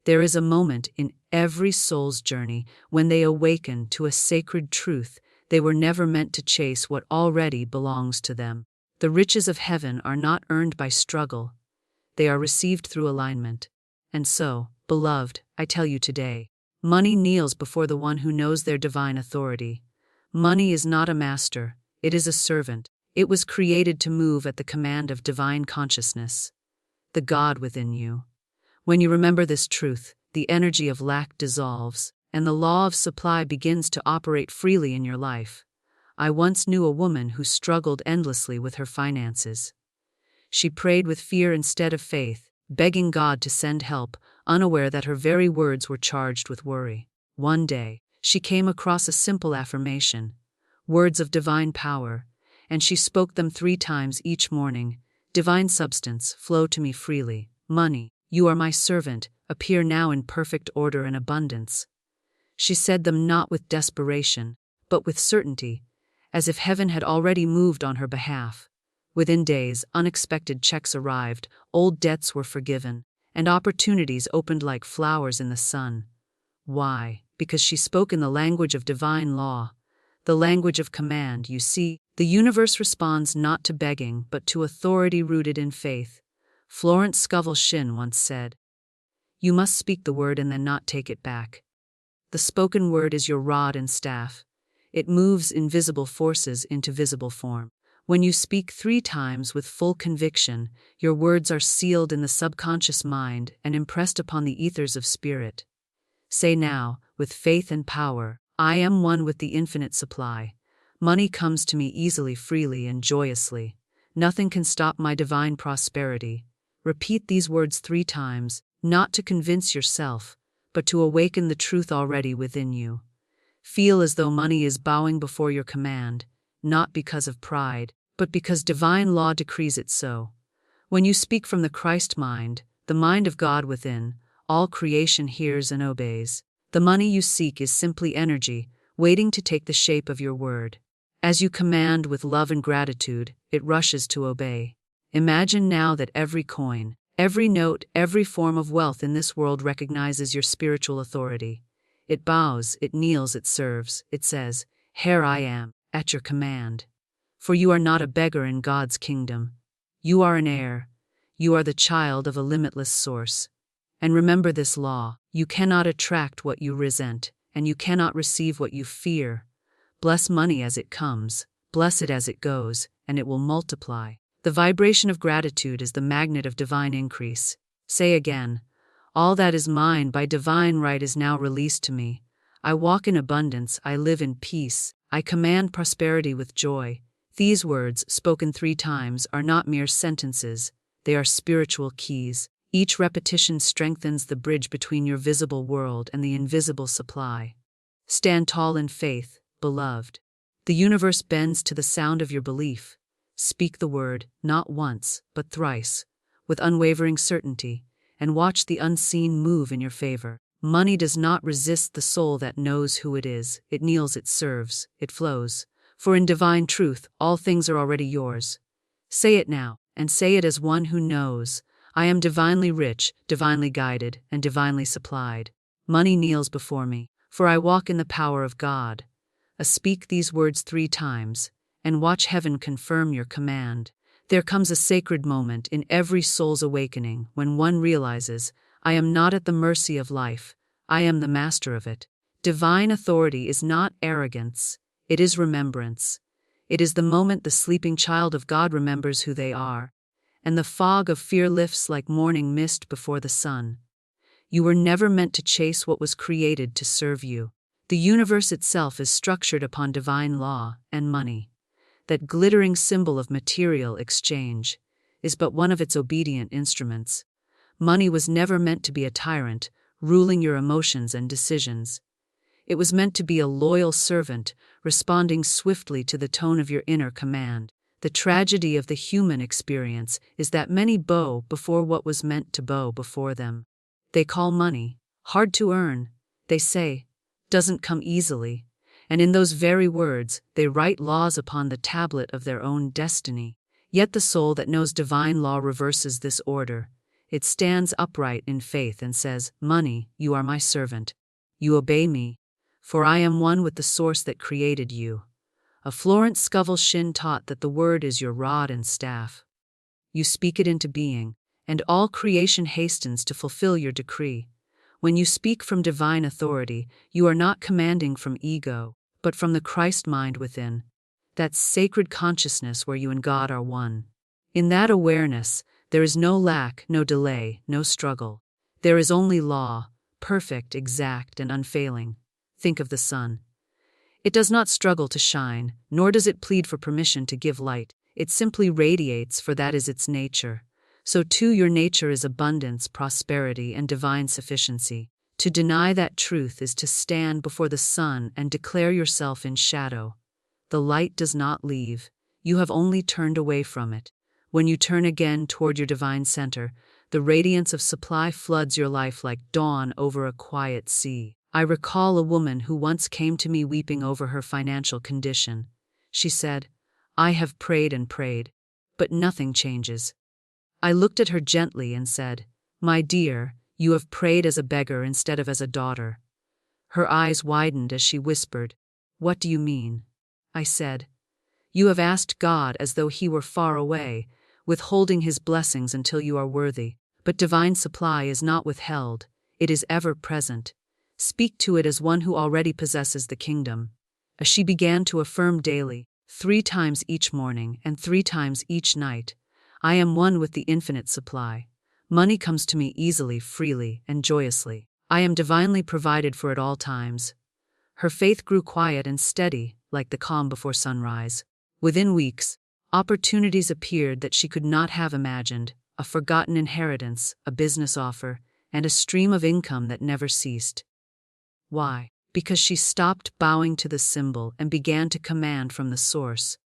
There is a moment in every soul's journey when they awaken to a sacred truth. They were never meant to chase what already belongs to them. The riches of heaven are not earned by struggle. They are received through alignment. And so, beloved, I tell you today, money kneels before the one who knows their divine authority. Money is not a master, it is a servant. It was created to move at the command of divine consciousness, the God within you. When you remember this truth, the energy of lack dissolves, and the law of supply begins to operate freely in your life. I once knew a woman who struggled endlessly with her finances. She prayed with fear instead of faith, begging God to send help, unaware that her very words were charged with worry. One day, she came across a simple affirmation, words of divine power, and she spoke them 3 times each morning. Divine substance, flow to me freely. Money, you are my servant, appear now in perfect order and abundance. She said them not with desperation, but with certainty, as if heaven had already moved on her behalf. Within days, unexpected checks arrived, old debts were forgiven, and opportunities opened like flowers in the sun. Why? Because she spoke in the language of divine law, the language of command. You see, the universe responds not to begging but to authority rooted in faith. Florence Scovel Shinn once said, "You must speak the word and then not take it back." The spoken word is your rod and staff. It moves invisible forces into visible form. When you speak 3 times with full conviction, your words are sealed in the subconscious mind and impressed upon the ethers of spirit. Say now, with faith and power, I am one with the infinite supply. Money comes to me easily, freely, and joyously. Nothing can stop my divine prosperity. Repeat these words 3 times, not to convince yourself, but to awaken the truth already within you. Feel as though money is bowing before your command, not because of pride, but because divine law decrees it so. When you speak from the Christ mind, the mind of God within, all creation hears and obeys. The money you seek is simply energy, waiting to take the shape of your word. As you command with love and gratitude, it rushes to obey. Imagine now that every coin, every note, every form of wealth in this world recognizes your spiritual authority. It bows, it kneels, it serves, it says, "Here I am, at your command." For you are not a beggar in God's kingdom. You are an heir. You are the child of a limitless source. And remember this law: you cannot attract what you resent, and you cannot receive what you fear. Bless money as it comes, bless it as it goes, and it will multiply. The vibration of gratitude is the magnet of divine increase. Say again, all that is mine by divine right is now released to me. I walk in abundance, I live in peace, I command prosperity with joy. These words, spoken 3 times, are not mere sentences, they are spiritual keys. Each repetition strengthens the bridge between your visible world and the invisible supply. Stand tall in faith, beloved. The universe bends to the sound of your belief. Speak the word, not once, but thrice, with unwavering certainty, and watch the unseen move in your favor. Money does not resist the soul that knows who it is. It kneels, it serves, it flows. For in divine truth, all things are already yours. Say it now, and say it as one who knows. I am divinely rich, divinely guided, and divinely supplied. Money kneels before me, for I walk in the power of God. Speak these words 3 times, and watch heaven confirm your command. There comes a sacred moment in every soul's awakening when one realizes, I am not at the mercy of life, I am the master of it. Divine authority is not arrogance, it is remembrance. It is the moment the sleeping child of God remembers who they are, and the fog of fear lifts like morning mist before the sun. You were never meant to chase what was created to serve you. The universe itself is structured upon divine law, and money, that glittering symbol of material exchange, is but one of its obedient instruments. Money was never meant to be a tyrant, ruling your emotions and decisions. It was meant to be a loyal servant, responding swiftly to the tone of your inner command. The tragedy of the human experience is that many bow before what was meant to bow before them. They call money hard to earn, they say, doesn't come easily, and in those very words they write laws upon the tablet of their own destiny. Yet the soul that knows divine law reverses this order. It stands upright in faith and says, "Money, you are my servant. You obey me, for I am one with the source that created you." A Florence Scovel Shinn taught that the word is your rod and staff. You speak it into being, and all creation hastens to fulfill your decree. When you speak from divine authority, you are not commanding from ego, but from the Christ mind within, that sacred consciousness where you and God are one. In that awareness, there is no lack, no delay, no struggle. There is only law, perfect, exact, and unfailing. Think of the sun. It does not struggle to shine, nor does it plead for permission to give light. It simply radiates, for that is its nature. So too your nature is abundance, prosperity, and divine sufficiency. To deny that truth is to stand before the sun and declare yourself in shadow. The light does not leave. You have only turned away from it. When you turn again toward your divine center, the radiance of supply floods your life like dawn over a quiet sea. I recall a woman who once came to me weeping over her financial condition. She said, "I have prayed and prayed, but nothing changes." I looked at her gently and said, "My dear, you have prayed as a beggar instead of as a daughter." Her eyes widened as she whispered, "What do you mean?" I said, "You have asked God as though He were far away, withholding His blessings until you are worthy. But divine supply is not withheld, it is ever present. Speak to it as one who already possesses the kingdom." As she began to affirm daily, 3 times each morning and 3 times each night, "I am one with the infinite supply. Money comes to me easily, freely, and joyously. I am divinely provided for at all times." Her faith grew quiet and steady, like the calm before sunrise. Within weeks, opportunities appeared that she could not have imagined, a forgotten inheritance, a business offer, and a stream of income that never ceased. Why? Because she stopped bowing to the symbol and began to command from the source.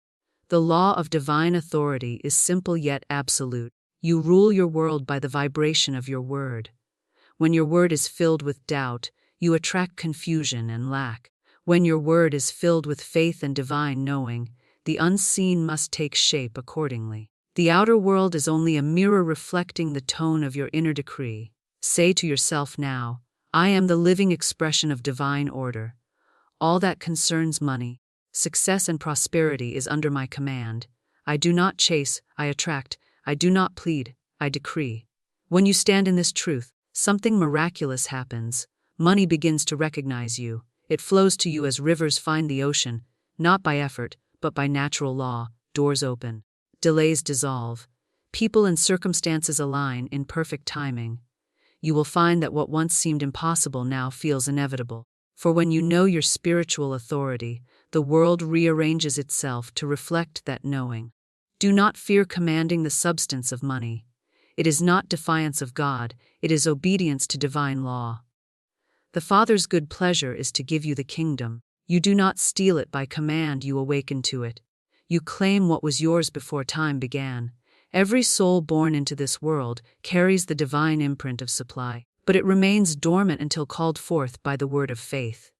The law of divine authority is simple yet absolute. You rule your world by the vibration of your word. When your word is filled with doubt, you attract confusion and lack. When your word is filled with faith and divine knowing, the unseen must take shape accordingly. The outer world is only a mirror reflecting the tone of your inner decree. Say to yourself now, "I am the living expression of divine order. All that concerns money, success, and prosperity is under my command. I do not chase, I attract. I do not plead, I decree." When you stand in this truth, something miraculous happens. Money begins to recognize you. It flows to you as rivers find the ocean, not by effort, but by natural law. Doors open. Delays dissolve. People and circumstances align in perfect timing. You will find that what once seemed impossible now feels inevitable. For when you know your spiritual authority, the world rearranges itself to reflect that knowing. Do not fear commanding the substance of money. It is not defiance of God, it is obedience to divine law. The Father's good pleasure is to give you the kingdom. You do not steal it by command, you awaken to it. You claim what was yours before time began. Every soul born into this world carries the divine imprint of supply, but it remains dormant until called forth by the word of faith.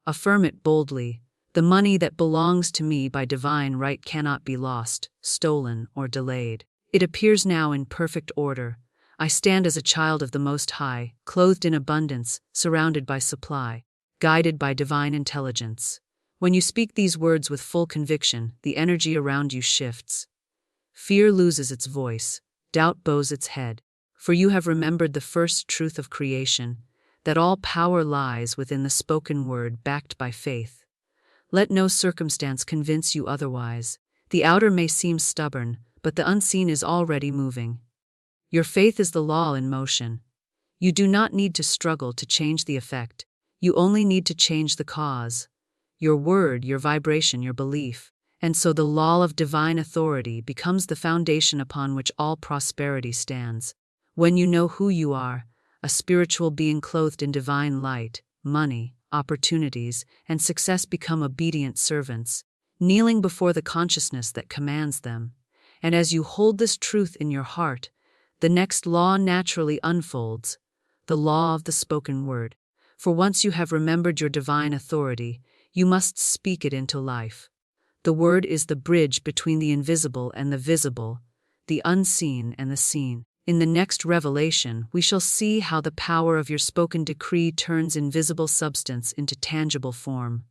Affirm it boldly. The money that belongs to me by divine right cannot be lost, stolen, or delayed. It appears now in perfect order. I stand as a child of the Most High, clothed in abundance, surrounded by supply, guided by divine intelligence. When you speak these words with full conviction, the energy around you shifts. Fear loses its voice, doubt bows its head, for you have remembered the first truth of creation, that all power lies within the spoken word backed by faith. Let no circumstance convince you otherwise. The outer may seem stubborn, but the unseen is already moving. Your faith is the law in motion. You do not need to struggle to change the effect. You only need to change the cause. Your word, your vibration, your belief. And so the law of divine authority becomes the foundation upon which all prosperity stands. When you know who you are, a spiritual being clothed in divine light, money, opportunities, and success become obedient servants, kneeling before the consciousness that commands them. And as you hold this truth in your heart, the next law naturally unfolds, the law of the spoken word. For once you have remembered your divine authority, you must speak it into life. The word is the bridge between the invisible and the visible, the unseen and the seen. In the next revelation, we shall see how the power of your spoken decree turns invisible substance into tangible form,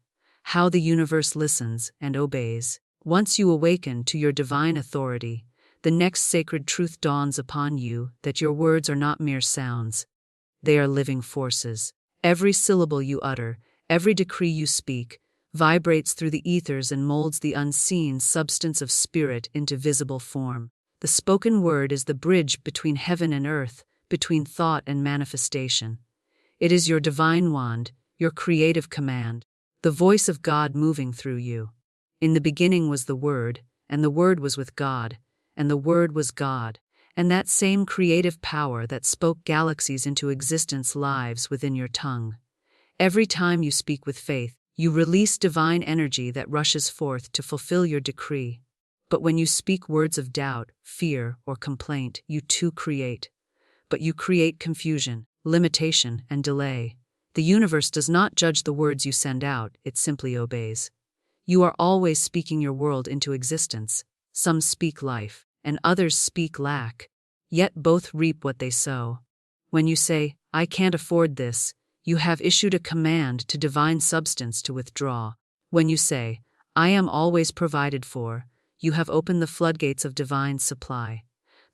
how the universe listens and obeys. Once you awaken to your divine authority, the next sacred truth dawns upon you that your words are not mere sounds. They are living forces. Every syllable you utter, every decree you speak, vibrates through the ethers and molds the unseen substance of spirit into visible form. The spoken word is the bridge between heaven and earth, between thought and manifestation. It is your divine wand, your creative command, the voice of God moving through you. In the beginning was the Word, and the Word was with God, and the Word was God, and that same creative power that spoke galaxies into existence lives within your tongue. Every time you speak with faith, you release divine energy that rushes forth to fulfill your decree. But when you speak words of doubt, fear, or complaint, you too create. But you create confusion, limitation, and delay. The universe does not judge the words you send out, it simply obeys. You are always speaking your world into existence. Some speak life, and others speak lack. Yet both reap what they sow. When you say, "I can't afford this," you have issued a command to divine substance to withdraw. When you say, "I am always provided for," you have opened the floodgates of divine supply.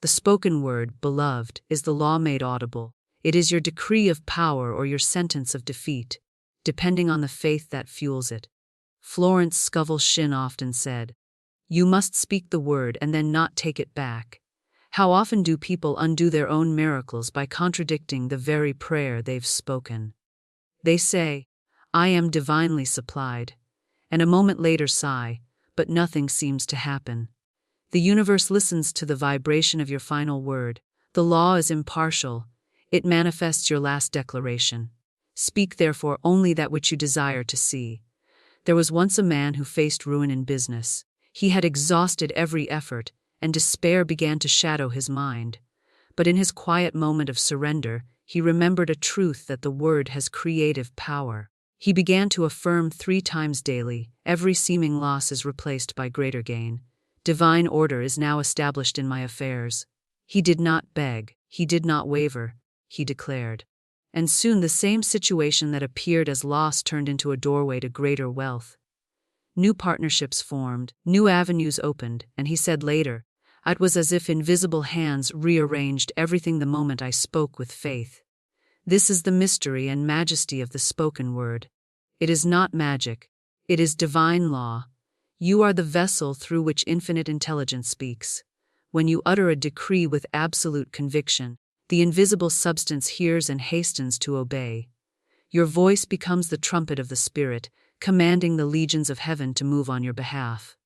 The spoken word, beloved, is the law made audible. It is your decree of power or your sentence of defeat, depending on the faith that fuels it. Florence Scovel Shinn often said, "You must speak the word and then not take it back." How often do people undo their own miracles by contradicting the very prayer they've spoken? They say, "I am divinely supplied," and a moment later sigh, but nothing seems to happen. The universe listens to the vibration of your final word. The law is impartial. It manifests your last declaration. Speak, therefore, only that which you desire to see. There was once a man who faced ruin in business. He had exhausted every effort, and despair began to shadow his mind. But in his quiet moment of surrender, he remembered a truth that the word has creative power. He began to affirm 3 times daily, "Every seeming loss is replaced by greater gain. Divine order is now established in my affairs." He did not beg, he did not waver, he declared. And soon the same situation that appeared as loss turned into a doorway to greater wealth. New partnerships formed, new avenues opened, and he said later, "It was as if invisible hands rearranged everything the moment I spoke with faith." This is the mystery and majesty of the spoken word. It is not magic, it is divine law. You are the vessel through which infinite intelligence speaks. When you utter a decree with absolute conviction, the invisible substance hears and hastens to obey. Your voice becomes the trumpet of the Spirit, commanding the legions of heaven to move on your behalf.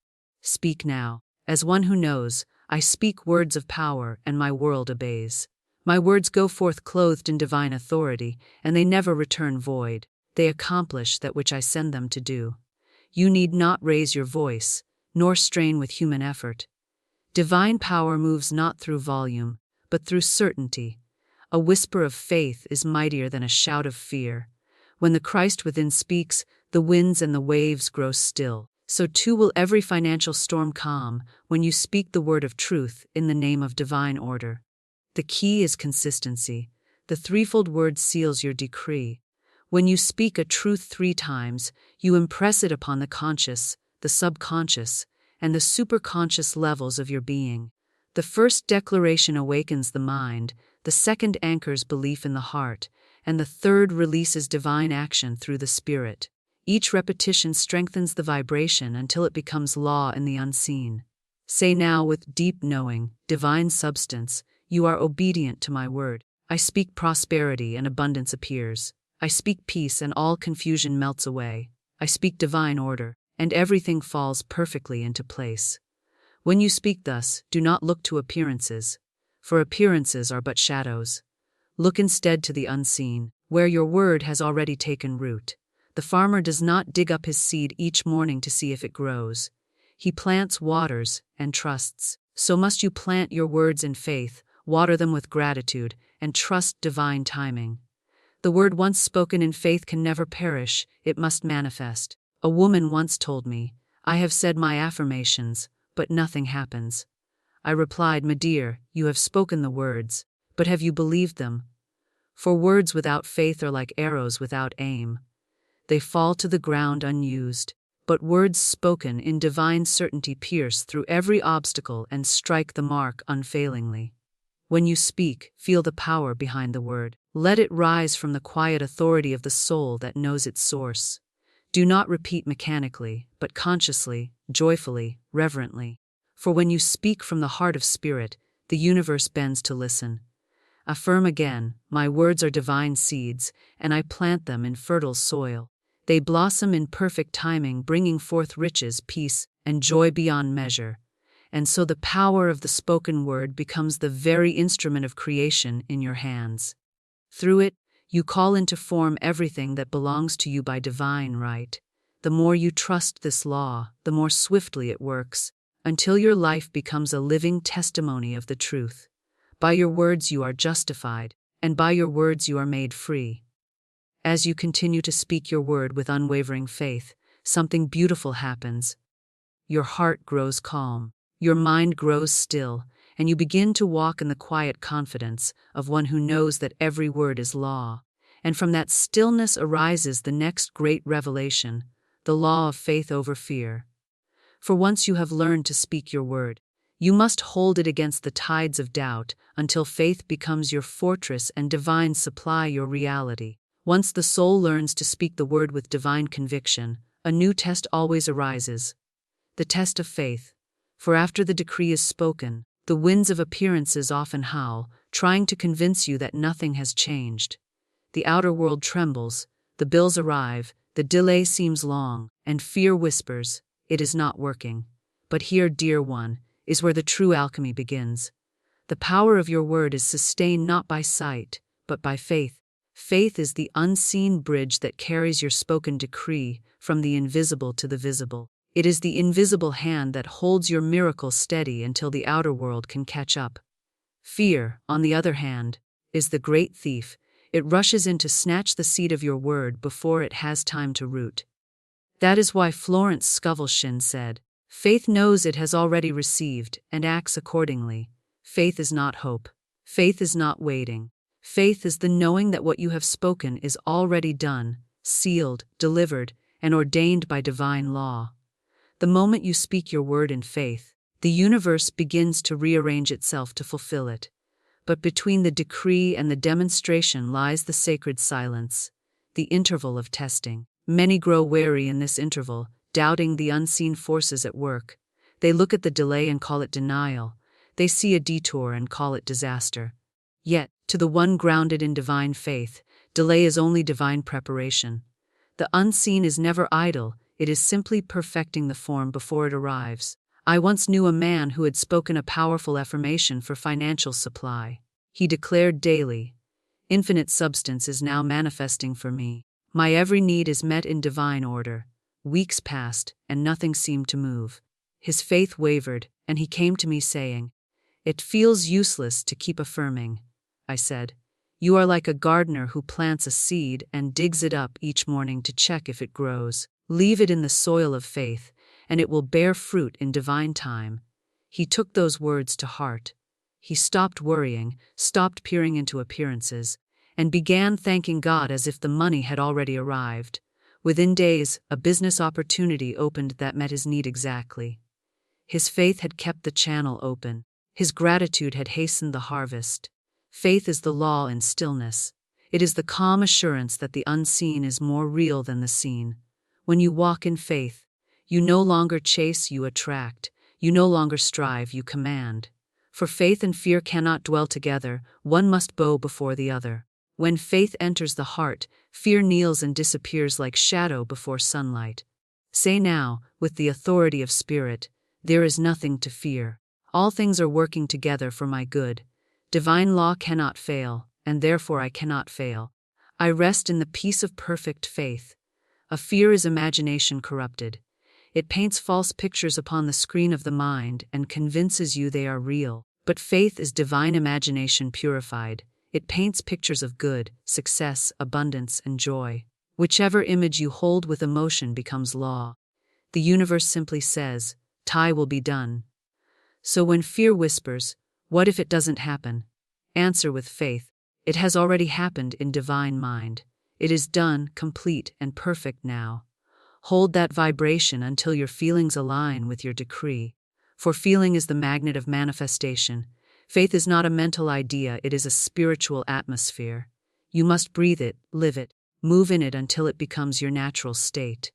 Speak now. As one who knows, I speak words of power, and my world obeys. My words go forth clothed in divine authority, and they never return void. They accomplish that which I send them to do. You need not raise your voice, nor strain with human effort. Divine power moves not through volume, but through certainty. A whisper of faith is mightier than a shout of fear. When the Christ within speaks, the winds and the waves grow still. So too will every financial storm calm when you speak the word of truth in the name of divine order. The key is consistency. The threefold word seals your decree. When you speak a truth 3 times, you impress it upon the conscious, the subconscious, and the superconscious levels of your being. The first declaration awakens the mind, the second anchors belief in the heart, and the third releases divine action through the spirit. Each repetition strengthens the vibration until it becomes law in the unseen. Say now with deep knowing, divine substance, you are obedient to my word. I speak prosperity and abundance appears. I speak peace and all confusion melts away. I speak divine order, and everything falls perfectly into place. When you speak thus, do not look to appearances, for appearances are but shadows. Look instead to the unseen, where your word has already taken root. The farmer does not dig up his seed each morning to see if it grows. He plants, waters, and trusts. So must you plant your words in faith, water them with gratitude, and trust divine timing. The word once spoken in faith can never perish, it must manifest. A woman once told me, "I have said my affirmations, but nothing happens." I replied, "My dear, you have spoken the words. But have you believed them? For words without faith are like arrows without aim. They fall to the ground unused, but words spoken in divine certainty pierce through every obstacle and strike the mark unfailingly. When you speak, feel the power behind the word. Let it rise from the quiet authority of the soul that knows its source. Do not repeat mechanically, but consciously, joyfully, reverently. For when you speak from the heart of spirit, the universe bends to listen. Affirm again, my words are divine seeds, and I plant them in fertile soil. They blossom in perfect timing, bringing forth riches, peace, and joy beyond measure. And so the power of the spoken word becomes the very instrument of creation in your hands. Through it, you call into form everything that belongs to you by divine right. The more you trust this law, the more swiftly it works, until your life becomes a living testimony of the truth. By your words you are justified, and by your words you are made free. As you continue to speak your word with unwavering faith, something beautiful happens. Your heart grows calm, your mind grows still, and you begin to walk in the quiet confidence of one who knows that every word is law. And from that stillness arises the next great revelation, the law of faith over fear. For once you have learned to speak your word, you must hold it against the tides of doubt until faith becomes your fortress and divine supply your reality. Once the soul learns to speak the word with divine conviction, a new test always arises. The test of faith. For after the decree is spoken, the winds of appearances often howl, trying to convince you that nothing has changed. The outer world trembles, the bills arrive, the delay seems long, and fear whispers, it is not working. But here, dear one, is where the true alchemy begins. The power of your word is sustained not by sight, but by faith. Faith is the unseen bridge that carries your spoken decree from the invisible to the visible. It is the invisible hand that holds your miracle steady until the outer world can catch up. Fear, on the other hand, is the great thief. It rushes in to snatch the seed of your word before it has time to root. That is why Florence Scovel Shinn said, "Faith knows it has already received and acts accordingly." Faith is not hope. Faith is not waiting. Faith is the knowing that what you have spoken is already done, sealed, delivered, and ordained by divine law. The moment you speak your word in faith, the universe begins to rearrange itself to fulfill it. But between the decree and the demonstration lies the sacred silence, the interval of testing. Many grow wary in this interval, doubting the unseen forces at work. They look at the delay and call it denial. They see a detour and call it disaster. Yet, to the one grounded in divine faith, delay is only divine preparation. The unseen is never idle, it is simply perfecting the form before it arrives. I once knew a man who had spoken a powerful affirmation for financial supply. He declared daily, "Infinite substance is now manifesting for me. My every need is met in divine order." Weeks passed, and nothing seemed to move. His faith wavered, and he came to me saying, "It feels useless to keep affirming." I said, "You are like a gardener who plants a seed and digs it up each morning to check if it grows. Leave it in the soil of faith, and it will bear fruit in divine time." He took those words to heart. He stopped worrying, stopped peering into appearances, and began thanking God as if the money had already arrived. Within days, a business opportunity opened that met his need exactly. His faith had kept the channel open. His gratitude had hastened the harvest. Faith is the law in stillness. It is the calm assurance that the unseen is more real than the seen. When you walk in faith, you no longer chase, you attract. You no longer strive, you command. For faith and fear cannot dwell together, one must bow before the other. When faith enters the heart, fear kneels and disappears like shadow before sunlight. Say now, with the authority of spirit, "There is nothing to fear. All things are working together for my good. Divine law cannot fail, and therefore I cannot fail. I rest in the peace of perfect faith." A fear is imagination corrupted. It paints false pictures upon the screen of the mind and convinces you they are real. But faith is divine imagination purified. It paints pictures of good, success, abundance, and joy. Whichever image you hold with emotion becomes law. The universe simply says, "Thy will be done." So when fear whispers, "What if it doesn't happen?" Answer with faith. It has already happened in divine mind. It is done, complete, and perfect now. Hold that vibration until your feelings align with your decree. For feeling is the magnet of manifestation. Faith is not a mental idea, it is a spiritual atmosphere. You must breathe it, live it, move in it until it becomes your natural state.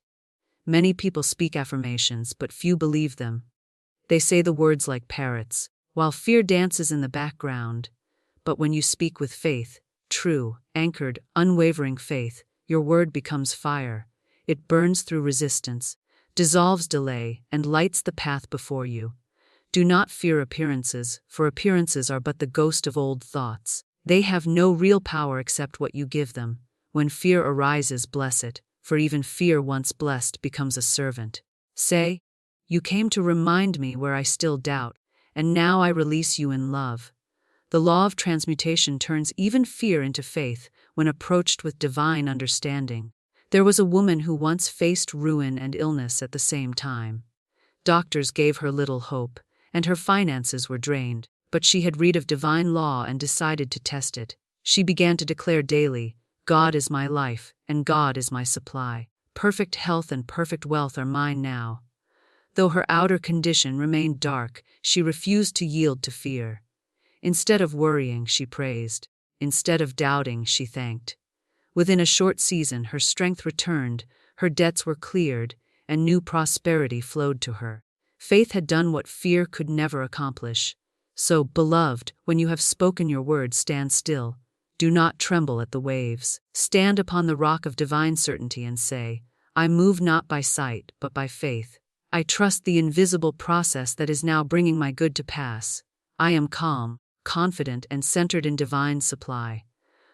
Many people speak affirmations, but few believe them. They say the words like parrots, while fear dances in the background. But when you speak with faith, true, anchored, unwavering faith, your word becomes fire. It burns through resistance, dissolves delay, and lights the path before you. Do not fear appearances, for appearances are but the ghost of old thoughts. They have no real power except what you give them. When fear arises, bless it, for even fear once blessed becomes a servant. Say, "You came to remind me where I still doubt, and now I release you in love." The law of transmutation turns even fear into faith when approached with divine understanding. There was a woman who once faced ruin and illness at the same time. Doctors gave her little hope, and her finances were drained, but she had read of divine law and decided to test it. She began to declare daily, "God is my life, and God is my supply. Perfect health and perfect wealth are mine now." Though her outer condition remained dark, she refused to yield to fear. Instead of worrying, she praised. Instead of doubting, she thanked. Within a short season, her strength returned, her debts were cleared, and new prosperity flowed to her. Faith had done what fear could never accomplish. So, beloved, when you have spoken your word, stand still. Do not tremble at the waves. Stand upon the rock of divine certainty and say, "I move not by sight, but by faith. I trust the invisible process that is now bringing my good to pass. I am calm, confident, and centered in divine supply."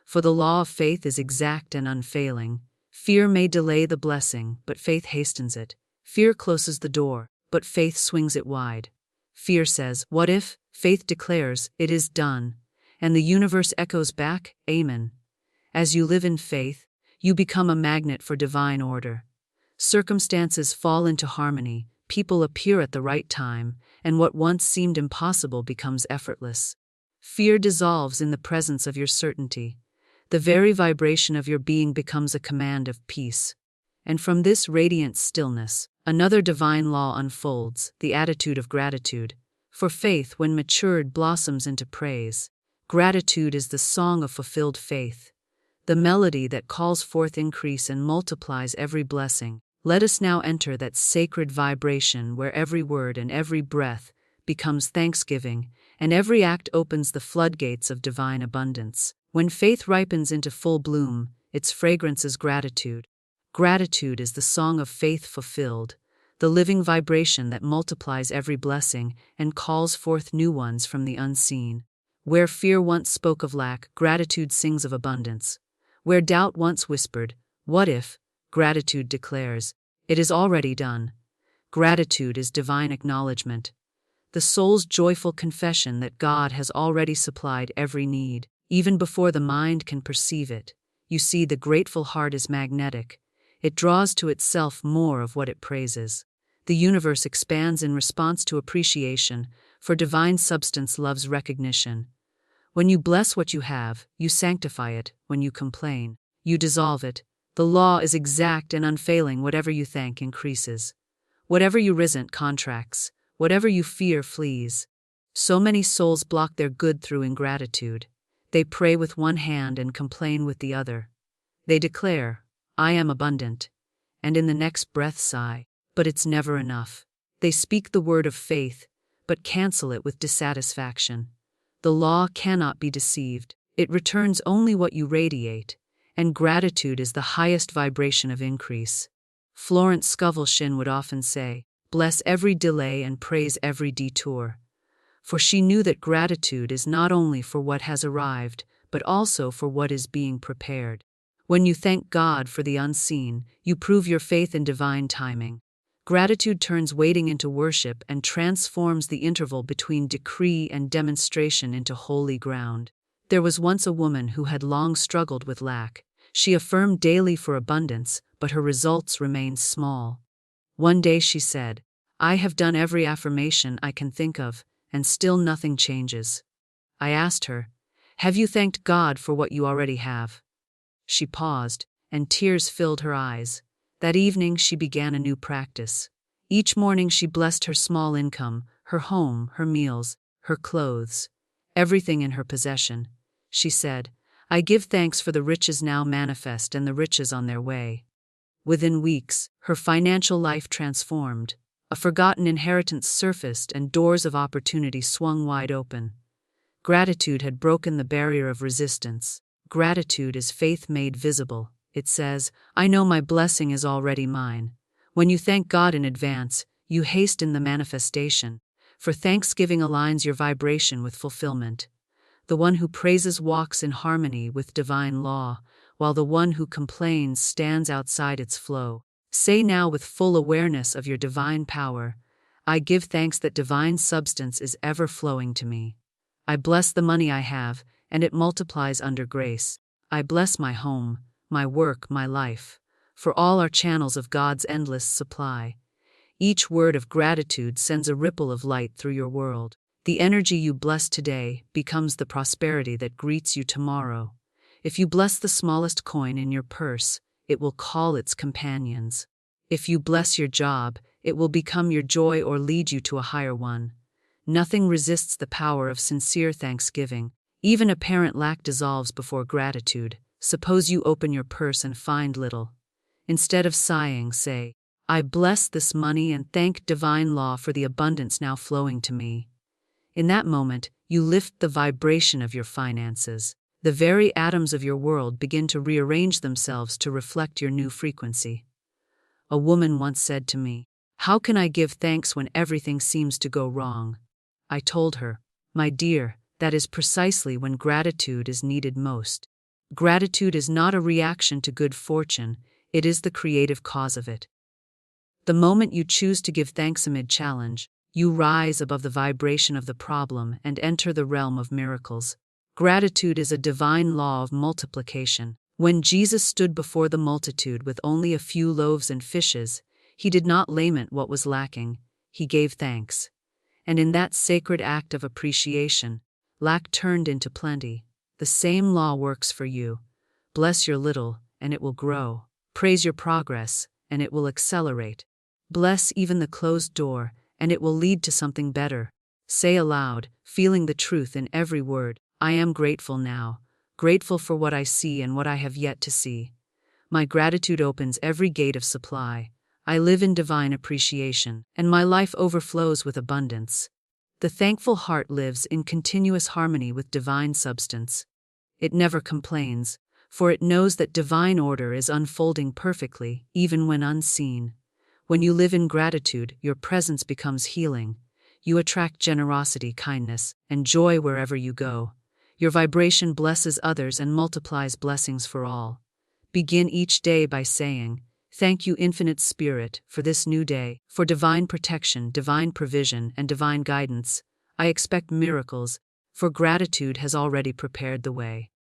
For the law of faith is exact and unfailing. Fear may delay the blessing, but faith hastens it. Fear closes the door, but faith swings it wide. Fear says, "What if?" Faith declares, "It is done." And the universe echoes back, "Amen." As you live in faith, you become a magnet for divine order. Circumstances fall into harmony, people appear at the right time, and what once seemed impossible becomes effortless. Fear dissolves in the presence of your certainty. The very vibration of your being becomes a command of peace. And from this radiant stillness, another divine law unfolds, the attitude of gratitude. For faith, when matured, blossoms into praise. Gratitude is the song of fulfilled faith, the melody that calls forth increase and multiplies every blessing. Let us now enter that sacred vibration where every word and every breath becomes thanksgiving, and every act opens the floodgates of divine abundance. When faith ripens into full bloom, its fragrance is gratitude. Gratitude is the song of faith fulfilled, the living vibration that multiplies every blessing and calls forth new ones from the unseen. Where fear once spoke of lack, gratitude sings of abundance. Where doubt once whispered, "What if?" gratitude declares, "It is already done." Gratitude is divine acknowledgement, the soul's joyful confession that God has already supplied every need, even before the mind can perceive it. You see, the grateful heart is magnetic. It draws to itself more of what it praises. The universe expands in response to appreciation, for divine substance loves recognition. When you bless what you have, you sanctify it. When you complain, you dissolve it. The law is exact and unfailing. Whatever you thank increases. Whatever you resent contracts. Whatever you fear flees. So many souls block their good through ingratitude. They pray with one hand and complain with the other. They declare, "I am abundant," and in the next breath sigh, "But it's never enough." They speak the word of faith, but cancel it with dissatisfaction. The law cannot be deceived. It returns only what you radiate, and gratitude is the highest vibration of increase. Florence Scovel Shinn would often say, "Bless every delay and praise every detour." For she knew that gratitude is not only for what has arrived, but also for what is being prepared. When you thank God for the unseen, you prove your faith in divine timing. Gratitude turns waiting into worship and transforms the interval between decree and demonstration into holy ground. There was once a woman who had long struggled with lack. She affirmed daily for abundance, but her results remained small. One day she said, "I have done every affirmation I can think of, and still nothing changes." I asked her, Have you thanked God for what you already have? She paused, and tears filled her eyes. That evening she began a new practice. Each morning she blessed her small income, her home, her meals, her clothes, everything in her possession. She said, "I give thanks for the riches now manifest and the riches on their way." Within weeks, her financial life transformed. A forgotten inheritance surfaced and doors of opportunity swung wide open. Gratitude had broken the barrier of resistance. Gratitude is faith made visible. It says, "I know my blessing is already mine." When you thank God in advance, you hasten the manifestation, for thanksgiving aligns your vibration with fulfillment. The one who praises walks in harmony with divine law, while the one who complains stands outside its flow. Say now with full awareness of your divine power, "I give thanks that divine substance is ever flowing to me. I bless the money I have, and it multiplies under grace. I bless my home, my work, my life, for all are channels of God's endless supply." Each word of gratitude sends a ripple of light through your world. The energy you bless today becomes the prosperity that greets you tomorrow. If you bless the smallest coin in your purse, it will call its companions. If you bless your job, it will become your joy or lead you to a higher one. Nothing resists the power of sincere thanksgiving. Even apparent lack dissolves before gratitude. Suppose you open your purse and find little. Instead of sighing, say, "I bless this money and thank divine law for the abundance now flowing to me." In that moment, you lift the vibration of your finances. The very atoms of your world begin to rearrange themselves to reflect your new frequency. A woman once said to me, "How can I give thanks when everything seems to go wrong?" I told her, "My dear, that is precisely when gratitude is needed most. Gratitude is not a reaction to good fortune, it is the creative cause of it." The moment you choose to give thanks amid challenge, you rise above the vibration of the problem and enter the realm of miracles. Gratitude is a divine law of multiplication. When Jesus stood before the multitude with only a few loaves and fishes, he did not lament what was lacking, he gave thanks. And in that sacred act of appreciation, lack turned into plenty. The same law works for you. Bless your little, and it will grow. Praise your progress, and it will accelerate. Bless even the closed door, and it will lead to something better. Say aloud, feeling the truth in every word, "I am grateful now, grateful for what I see and what I have yet to see. My gratitude opens every gate of supply. I live in divine appreciation, and my life overflows with abundance." The thankful heart lives in continuous harmony with divine substance. It never complains, for it knows that divine order is unfolding perfectly, even when unseen. When you live in gratitude, your presence becomes healing. You attract generosity, kindness, and joy wherever you go. Your vibration blesses others and multiplies blessings for all. Begin each day by saying, "Thank you, Infinite Spirit, for this new day, for divine protection, divine provision, and divine guidance. I expect miracles, for gratitude has already prepared the way."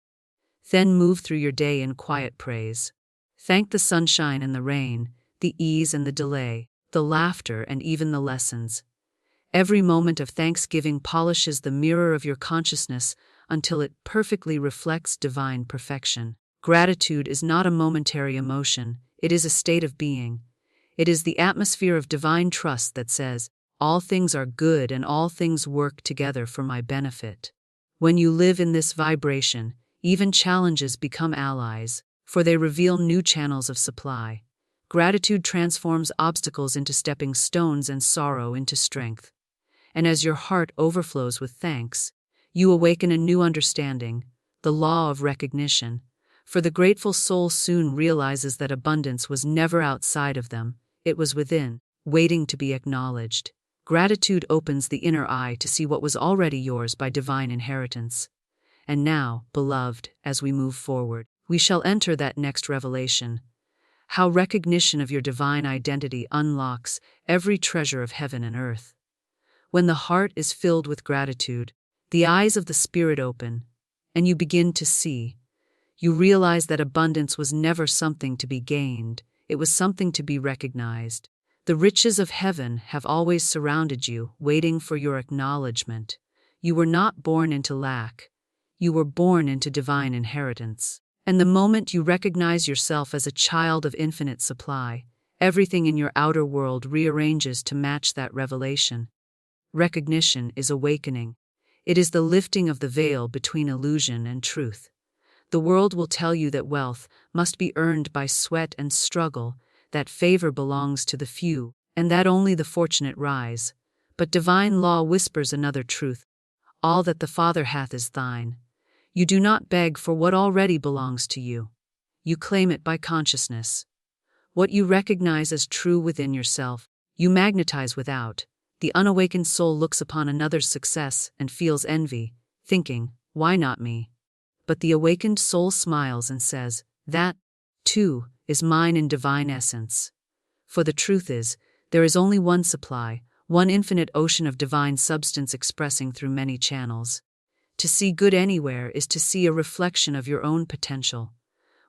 Then move through your day in quiet praise. Thank the sunshine and the rain, the ease and the delay, the laughter and even the lessons. Every moment of thanksgiving polishes the mirror of your consciousness until it perfectly reflects divine perfection. Gratitude is not a momentary emotion, it is a state of being. It is the atmosphere of divine trust that says, "All things are good and all things work together for my benefit." When you live in this vibration, even challenges become allies, for they reveal new channels of supply. Gratitude transforms obstacles into stepping stones and sorrow into strength. And as your heart overflows with thanks, you awaken a new understanding, the law of recognition. For the grateful soul soon realizes that abundance was never outside of them, it was within, waiting to be acknowledged. Gratitude opens the inner eye to see what was already yours by divine inheritance. And now, beloved, as we move forward, we shall enter that next revelation. How recognition of your divine identity unlocks every treasure of heaven and earth. When the heart is filled with gratitude, the eyes of the spirit open, and you begin to see. You realize that abundance was never something to be gained, it was something to be recognized. The riches of heaven have always surrounded you, waiting for your acknowledgement. You were not born into lack. You were born into divine inheritance. And the moment you recognize yourself as a child of infinite supply, everything in your outer world rearranges to match that revelation. Recognition is awakening. It is the lifting of the veil between illusion and truth. The world will tell you that wealth must be earned by sweat and struggle, that favor belongs to the few, and that only the fortunate rise. But divine law whispers another truth. All that the Father hath is thine. You do not beg for what already belongs to you. You claim it by consciousness. What you recognize as true within yourself, you magnetize without. The unawakened soul looks upon another's success and feels envy, thinking, "Why not me?" But the awakened soul smiles and says, "That, too, is mine in divine essence." For the truth is, there is only one supply, one infinite ocean of divine substance expressing through many channels. To see good anywhere is to see a reflection of your own potential.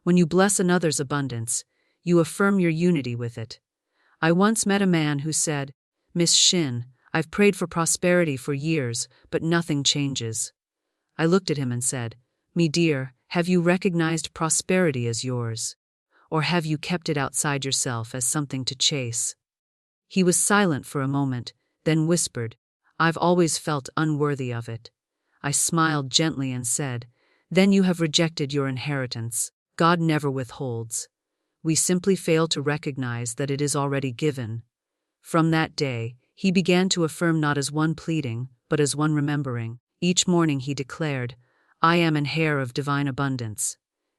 When you bless another's abundance, you affirm your unity with it. I once met a man who said, "Miss Shinn, I've prayed for prosperity for years, but nothing changes." I looked at him and said, "Me dear, have you recognized prosperity as yours? Or have you kept it outside yourself as something to chase?" He was silent for a moment, then whispered, "I've always felt unworthy of it." I smiled gently and said, "Then you have rejected your inheritance. God never withholds. We simply fail to recognize that it is already given." From that day, he began to affirm not as one pleading, but as one remembering. Each morning he declared, "I am an heir of divine abundance.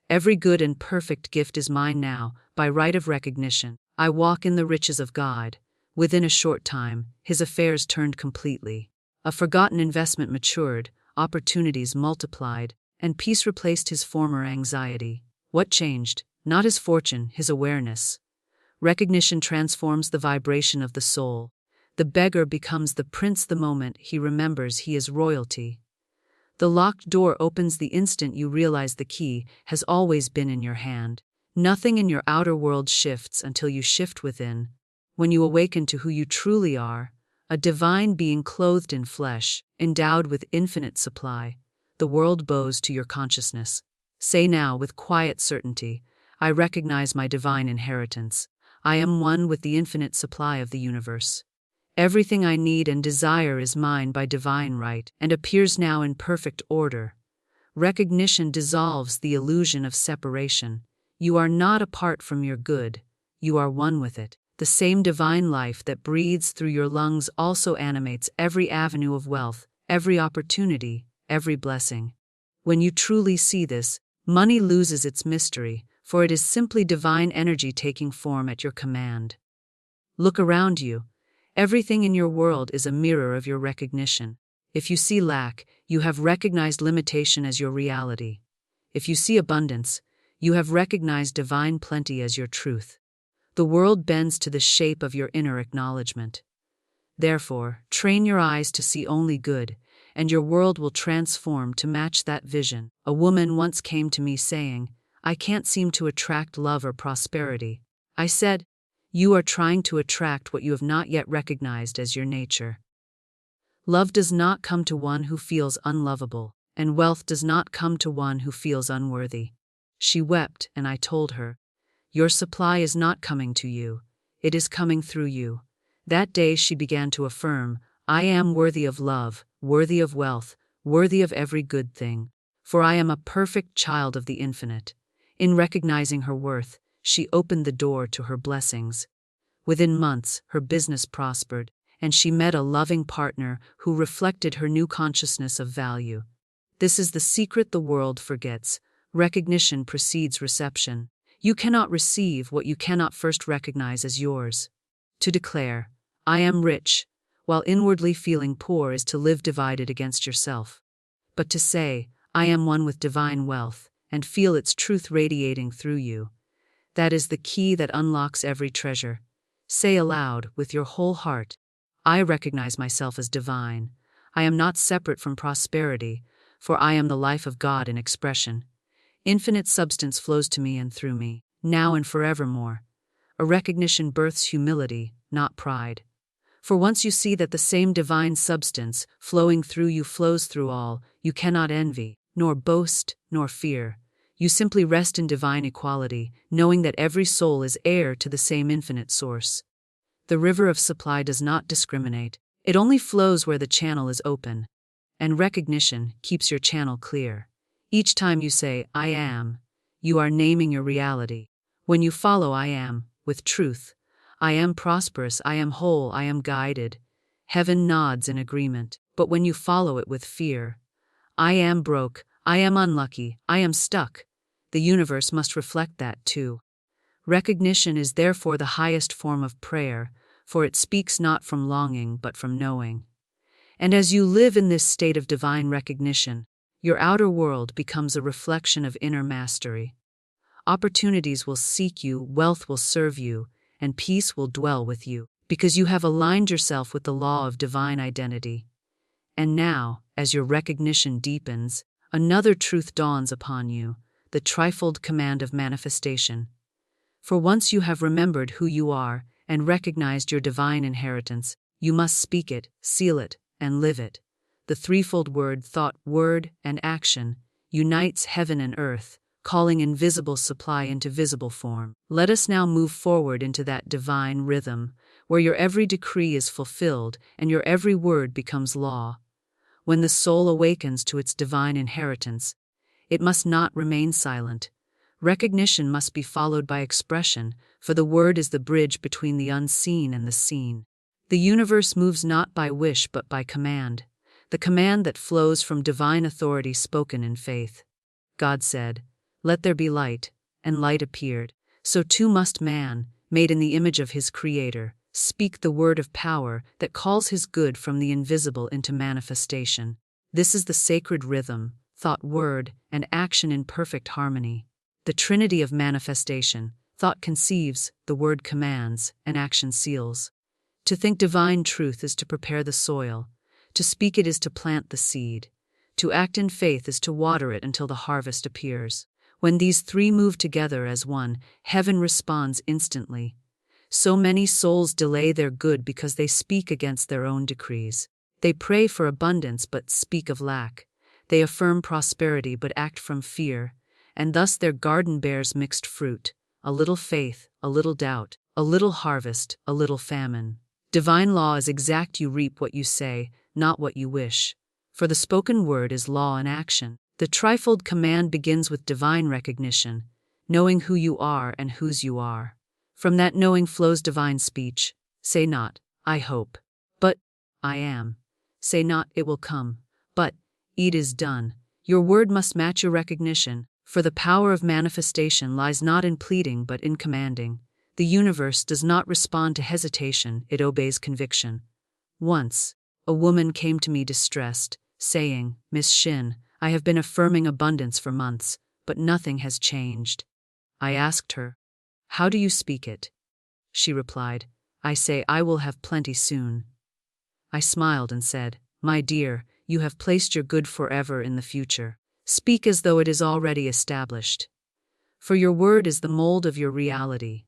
Every good and perfect gift is mine now, by right of recognition. I walk in the riches of God." Within a short time, his affairs turned completely. A forgotten investment matured, opportunities multiplied, and peace replaced his former anxiety. What changed? Not his fortune, his awareness. Recognition transforms the vibration of the soul. The beggar becomes the prince the moment he remembers he is royalty. The locked door opens the instant you realize the key has always been in your hand. Nothing in your outer world shifts until you shift within. When you awaken to who you truly are, a divine being clothed in flesh, endowed with infinite supply, the world bows to your consciousness. Say now with quiet certainty, "I recognize my divine inheritance. I am one with the infinite supply of the universe. Everything I need and desire is mine by divine right and appears now in perfect order." Recognition dissolves the illusion of separation. You are not apart from your good. You are one with it. The same divine life that breathes through your lungs also animates every avenue of wealth, every opportunity, every blessing. When you truly see this, money loses its mystery, for it is simply divine energy taking form at your command. Look around you. Everything in your world is a mirror of your recognition. If you see lack, you have recognized limitation as your reality. If you see abundance, you have recognized divine plenty as your truth. The world bends to the shape of your inner acknowledgement. Therefore, train your eyes to see only good, and your world will transform to match that vision. A woman once came to me saying, "I can't seem to attract love or prosperity." I said, "You are trying to attract what you have not yet recognized as your nature." Love does not come to one who feels unlovable, and wealth does not come to one who feels unworthy. She wept, and I told her, "Your supply is not coming to you, it is coming through you." That day she began to affirm, "I am worthy of love, worthy of wealth, worthy of every good thing, for I am a perfect child of the infinite." In recognizing her worth, she opened the door to her blessings. Within months, her business prospered, and she met a loving partner who reflected her new consciousness of value. This is the secret the world forgets. Recognition precedes reception. You cannot receive what you cannot first recognize as yours. To declare, "I am rich," while inwardly feeling poor is to live divided against yourself. But to say, "I am one with divine wealth," and feel its truth radiating through you, that is the key that unlocks every treasure. Say aloud, with your whole heart, "I recognize myself as divine. I am not separate from prosperity, for I am the life of God in expression. Infinite substance flows to me and through me, now and forevermore." A recognition births humility, not pride. For once you see that the same divine substance flowing through you flows through all, you cannot envy. nor boast, nor fear. You simply rest in divine equality, knowing that every soul is heir to the same infinite source. The river of supply does not discriminate. It only flows where the channel is open. And recognition keeps your channel clear. Each time you say, I am, you are naming your reality. When you follow I am, with truth, I am prosperous, I am whole, I am guided, heaven nods in agreement. But when you follow it with fear, I am broke, I am unlucky, I am stuck, the universe must reflect that too. Recognition is therefore the highest form of prayer, for it speaks not from longing but from knowing. And as you live in this state of divine recognition, your outer world becomes a reflection of inner mastery. Opportunities will seek you, wealth will serve you, and peace will dwell with you, because you have aligned yourself with the law of divine identity. And now, as your recognition deepens, another truth dawns upon you, the trifold command of manifestation. For once you have remembered who you are and recognized your divine inheritance, you must speak it, seal it, and live it. The threefold word, thought, word, and action, unites heaven and earth, calling invisible supply into visible form. Let us now move forward into that divine rhythm, where your every decree is fulfilled and your every word becomes law. When the soul awakens to its divine inheritance, it must not remain silent. Recognition must be followed by expression, for the word is the bridge between the unseen and the seen. The universe moves not by wish but by command, the command that flows from divine authority spoken in faith. God said, "Let there be light," and light appeared. So too must man, made in the image of his Creator, speak the word of power that calls his good from the invisible into manifestation. This is the sacred rhythm, thought, word, and action in perfect harmony. The trinity of manifestation: thought conceives, the word commands, and action seals. To think divine truth is to prepare the soil. To speak it is to plant the seed. To act in faith is to water it until the harvest appears. When these three move together as one, heaven responds instantly. So many souls delay their good because they speak against their own decrees. They pray for abundance but speak of lack. They affirm prosperity but act from fear, and thus their garden bears mixed fruit, a little faith, a little doubt, a little harvest, a little famine. Divine law is exact: you reap what you say, not what you wish. For the spoken word is law in action. The trifold command begins with divine recognition, knowing who you are and whose you are. From that knowing flows divine speech. Say not, I hope, but I am. Say not, it will come, but it is done. Your word must match your recognition, for the power of manifestation lies not in pleading but in commanding. The universe does not respond to hesitation, it obeys conviction. Once, a woman came to me distressed, saying, "Miss Shinn, I have been affirming abundance for months, but nothing has changed." I asked her, "How do you speak it?" She replied, "I say I will have plenty soon." I smiled and said, "My dear, you have placed your good forever in the future. Speak as though it is already established. For your word is the mold of your reality."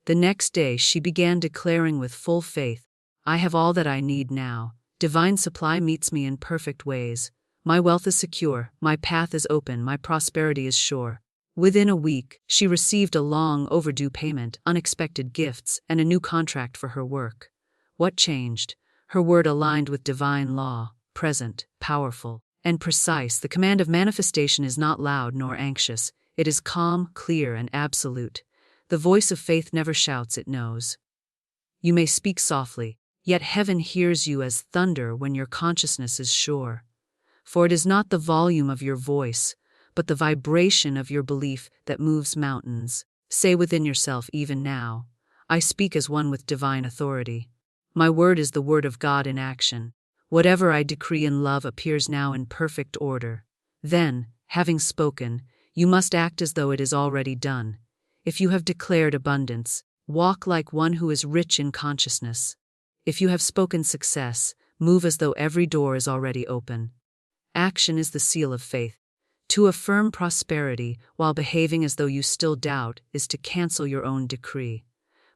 The next day she began declaring with full faith, "I have all that I need now. Divine supply meets me in perfect ways. My wealth is secure, my path is open, my prosperity is sure." Within a week, she received a long overdue payment, unexpected gifts, and a new contract for her work. What changed? Her word aligned with divine law, present, powerful, and precise. The command of manifestation is not loud nor anxious. It is calm, clear, and absolute. The voice of faith never shouts, it knows. You may speak softly, yet heaven hears you as thunder when your consciousness is sure. For it is not the volume of your voice, but the vibration of your belief that moves mountains. Say within yourself even now, "I speak as one with divine authority. My word is the word of God in action. Whatever I decree in love appears now in perfect order." Then, having spoken, you must act as though it is already done. If you have declared abundance, walk like one who is rich in consciousness. If you have spoken success, move as though every door is already open. Action is the seal of faith. To affirm prosperity while behaving as though you still doubt is to cancel your own decree.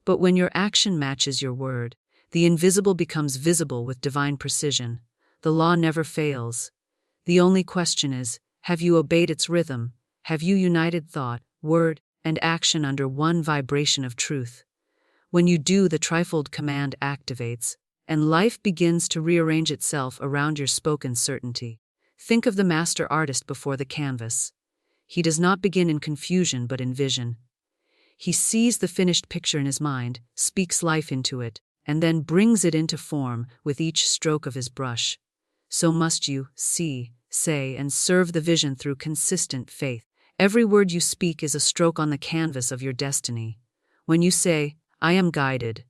But when your action matches your word, the invisible becomes visible with divine precision. The law never fails. The only question is, Have you obeyed its rhythm? Have you united thought, word, and action under one vibration of truth? When you do, the trifold command activates, and life begins to rearrange itself around your spoken certainty. Think of the master artist before the canvas. He does not begin in confusion but in vision. He sees the finished picture in his mind, speaks life into it, and then brings it into form with each stroke of his brush. So must you see, say, and serve the vision through consistent faith. Every word you speak is a stroke on the canvas of your destiny. When you say, "I am guided,"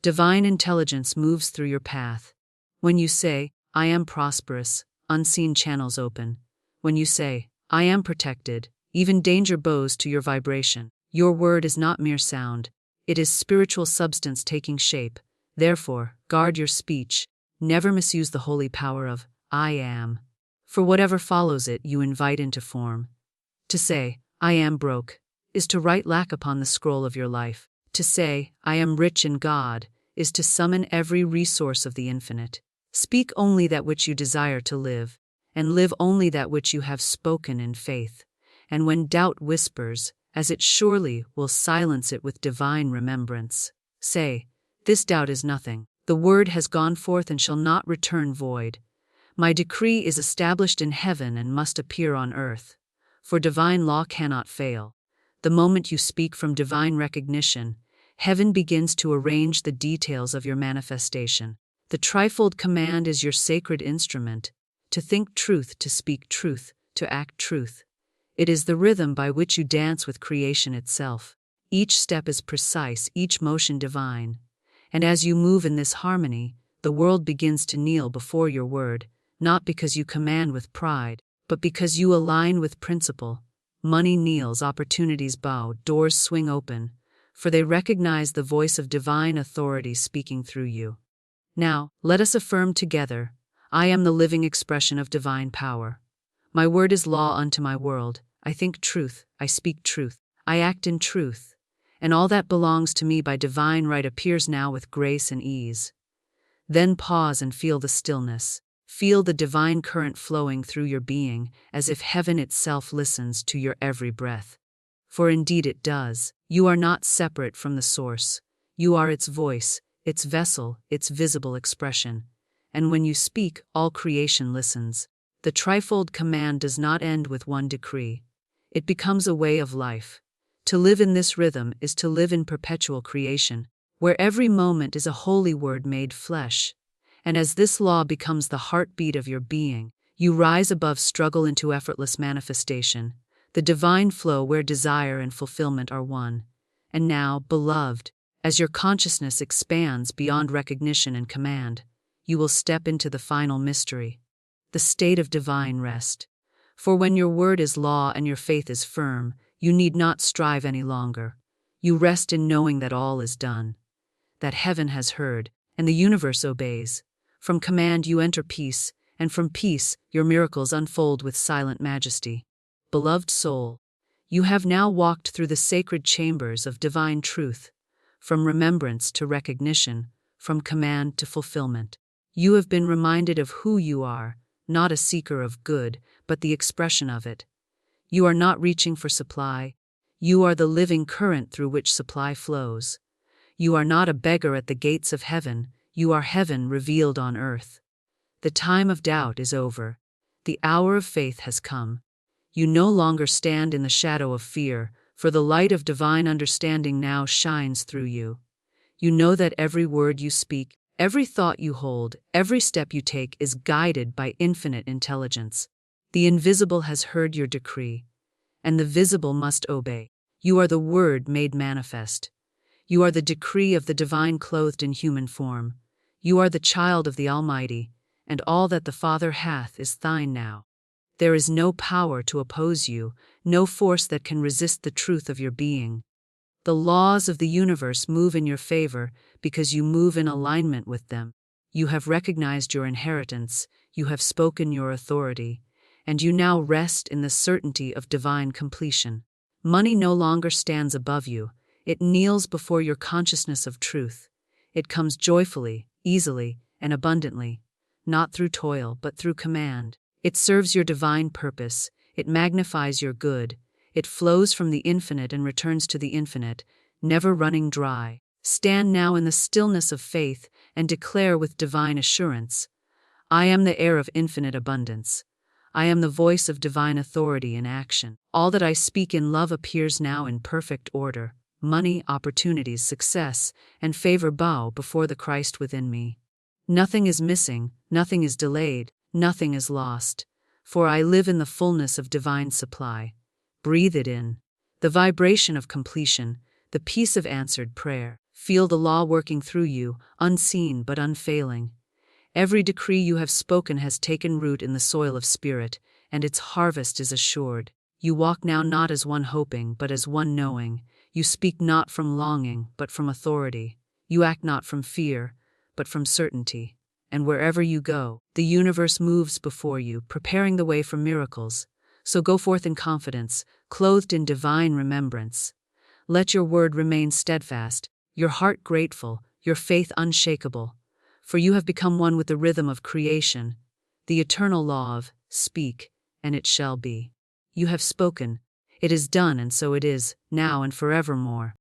divine intelligence moves through your path. When you say, "I am prosperous," unseen channels open. When you say, "I am protected," even danger bows to your vibration. Your word is not mere sound. It is spiritual substance taking shape. Therefore, guard your speech. Never misuse the holy power of "I am." For whatever follows it, you invite into form. To say, "I am broke," is to write lack upon the scroll of your life. To say, "I am rich in God," is to summon every resource of the infinite. Speak only that which you desire to live, and live only that which you have spoken in faith. And when doubt whispers, as it surely will, silence it with divine remembrance. Say, "This doubt is nothing. The word has gone forth and shall not return void. My decree is established in heaven and must appear on earth. For divine law cannot fail." The moment you speak from divine recognition, heaven begins to arrange the details of your manifestation. The trifold command is your sacred instrument: to think truth, to speak truth, to act truth. It is the rhythm by which you dance with creation itself. Each step is precise, each motion divine. And as you move in this harmony, the world begins to kneel before your word, not because you command with pride, but because you align with principle. Money kneels, opportunities bow, doors swing open, for they recognize the voice of divine authority speaking through you. Now, let us affirm together, "I am the living expression of divine power. My word is law unto my world. I think truth, I speak truth, I act in truth, and all that belongs to me by divine right appears now with grace and ease." Then pause and feel the stillness. Feel the divine current flowing through your being, as if heaven itself listens to your every breath. For indeed it does. You are not separate from the source. You are its voice, its vessel, its visible expression. And when you speak, all creation listens. The trifold command does not end with one decree. It becomes a way of life. To live in this rhythm is to live in perpetual creation, where every moment is a holy word made flesh. And as this law becomes the heartbeat of your being, you rise above struggle into effortless manifestation, the divine flow where desire and fulfillment are one. And now, beloved, as your consciousness expands beyond recognition and command, you will step into the final mystery, the state of divine rest. For when your word is law and your faith is firm, you need not strive any longer. You rest in knowing that all is done, that heaven has heard, and the universe obeys. From command you enter peace, and from peace your miracles unfold with silent majesty. Beloved soul, you have now walked through the sacred chambers of divine truth, from remembrance to recognition, from command to fulfillment. You have been reminded of who you are, not a seeker of good, but the expression of it. You are not reaching for supply. You are the living current through which supply flows. You are not a beggar at the gates of heaven. You are heaven revealed on earth. The time of doubt is over. The hour of faith has come. You no longer stand in the shadow of fear, for the light of divine understanding now shines through you. You know that every word you speak, every thought you hold, every step you take is guided by infinite intelligence. The invisible has heard your decree, and the visible must obey. You are the word made manifest. You are the decree of the divine clothed in human form. You are the child of the Almighty, and all that the Father hath is thine now. There is no power to oppose you, no force that can resist the truth of your being. The laws of the universe move in your favor because you move in alignment with them. You have recognized your inheritance, you have spoken your authority, and you now rest in the certainty of divine completion. Money no longer stands above you, it kneels before your consciousness of truth. It comes joyfully, easily, and abundantly, not through toil but through command. It serves your divine purpose, It magnifies your good. It flows from the infinite and returns to the infinite, never running dry. Stand now in the stillness of faith and declare with divine assurance, I am the heir of infinite abundance. I am the voice of divine authority in action. All that I speak in love appears now in perfect order. Money, opportunities, success, and favor bow before the Christ within me. Nothing is missing, nothing is delayed, nothing is lost. For I live in the fullness of divine supply. Breathe it in. The vibration of completion, the peace of answered prayer. Feel the law working through you, unseen but unfailing. Every decree you have spoken has taken root in the soil of spirit, and its harvest is assured. You walk now not as one hoping, but as one knowing. You speak not from longing, but from authority. You act not from fear, but from certainty. And wherever you go, the universe moves before you, preparing the way for miracles. So go forth in confidence, clothed in divine remembrance. Let your word remain steadfast, your heart grateful, your faith unshakable. For you have become one with the rhythm of creation, the eternal law of speak, and it shall be. You have spoken. It is done, and so it is, now and forevermore.